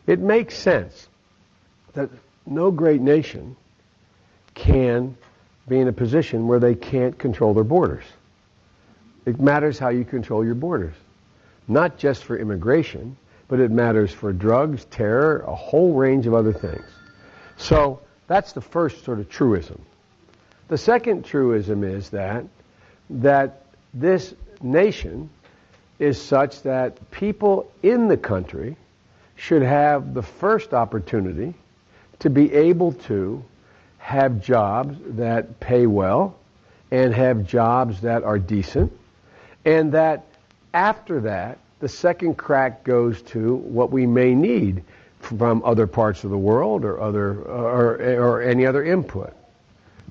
It makes sense that no great nation can be in a position where they can't control their borders. It matters how you control your borders. Not just for immigration, but it matters for drugs, terror, a whole range of other things. So that's the first sort of truism. The second truism is that this nation is such that people in the country should have the first opportunity to be able to have jobs that pay well and have jobs that are decent, and that after that, the second crack goes to what we may need from other parts of the world or any other input.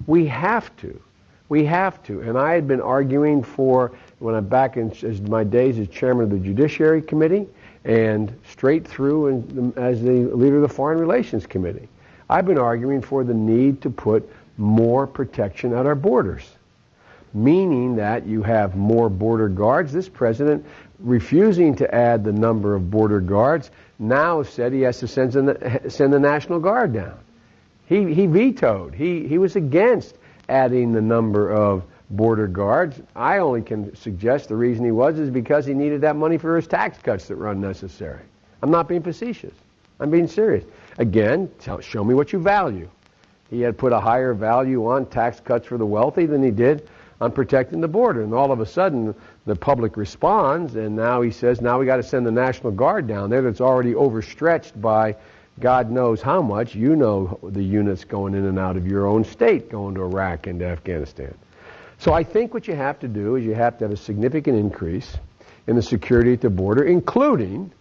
We have to. And I had been arguing for, when I'm back in my days as chairman of the Judiciary Committee and straight through as the leader of the Foreign Relations Committee, I've been arguing for the need to put more protection at our borders, meaning that you have more border guards. This president, refusing to add the number of border guards, now said he has to send the National Guard down. He vetoed. He was against adding the number of border guards. I only can suggest the reason he was is because he needed that money for his tax cuts that were unnecessary. I'm not being facetious. I'm being serious. Again, show me what you value. He had put a higher value on tax cuts for the wealthy than he did on protecting the border. And all of a sudden, the public responds, and now he says, now we got to send the National Guard down there that's already overstretched by God knows how much. You know the units going in and out of your own state going to Iraq and to Afghanistan. So I think what you have to do is you have to have a significant increase in the security at the border, including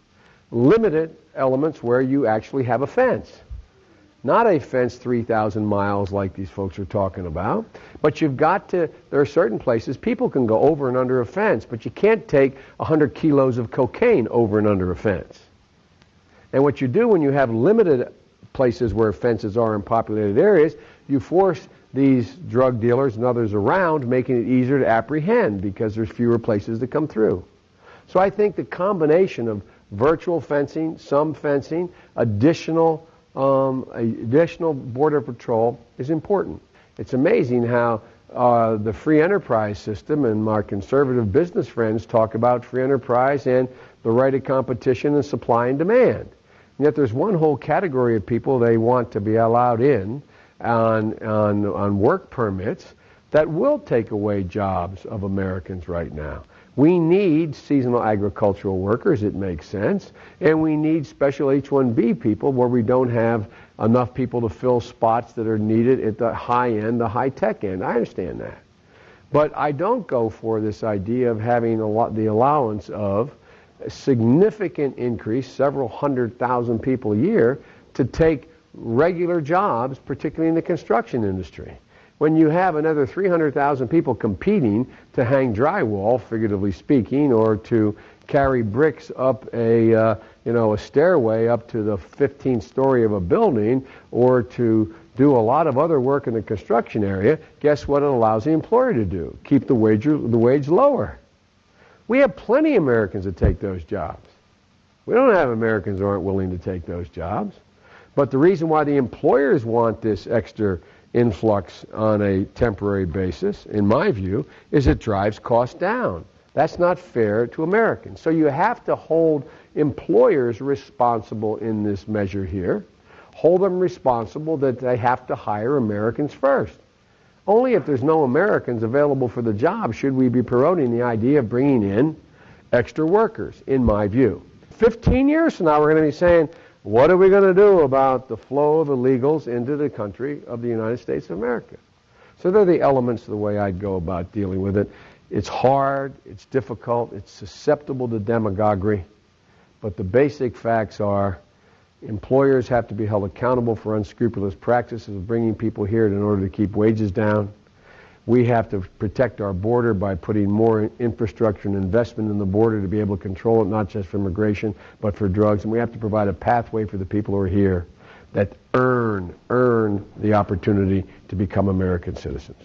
limited elements where you actually have a fence. Not a fence 3,000 miles like these folks are talking about, but you've got to, there are certain places people can go over and under a fence, but you can't take 100 kilos of cocaine over and under a fence. And what you do when you have limited places where fences are in populated areas, you force these drug dealers and others around, making it easier to apprehend because there's fewer places to come through. So I think the combination of virtual fencing, some fencing, additional border patrol is important. It's amazing how the free enterprise system, and my conservative business friends talk about free enterprise and the right of competition and supply and demand. And yet there's one whole category of people they want to be allowed in on work permits that will take away jobs of Americans right now. We need seasonal agricultural workers, it makes sense, and we need special H-1B people where we don't have enough people to fill spots that are needed at the high end, the high-tech end. I understand that. But I don't go for this idea of having the allowance of a significant increase, several 100,000 people a year, to take regular jobs, particularly in the construction industry. When you have another 300,000 people competing to hang drywall, figuratively speaking, or to carry bricks up a stairway up to the 15th story of a building, or to do a lot of other work in the construction area, guess what it allows the employer to do? Keep the wage lower. We have plenty of Americans that take those jobs. We don't have Americans who aren't willing to take those jobs. But the reason why the employers want this extra influx on a temporary basis, in my view, is it drives costs down. That's not fair to Americans. So you have to hold employers responsible in this measure here. Hold them responsible that they have to hire Americans first. Only if there's no Americans available for the job should we be promoting the idea of bringing in extra workers, in my view. 15 years from now, we're going to be saying, what are we going to do about the flow of illegals into the country of the United States of America? So they're the elements of the way I'd go about dealing with it. It's hard, it's difficult, it's susceptible to demagoguery, but the basic facts are employers have to be held accountable for unscrupulous practices of bringing people here in order to keep wages down. We have to protect our border by putting more infrastructure and investment in the border to be able to control it, not just for immigration, but for drugs. And we have to provide a pathway for the people who are here that earn the opportunity to become American citizens.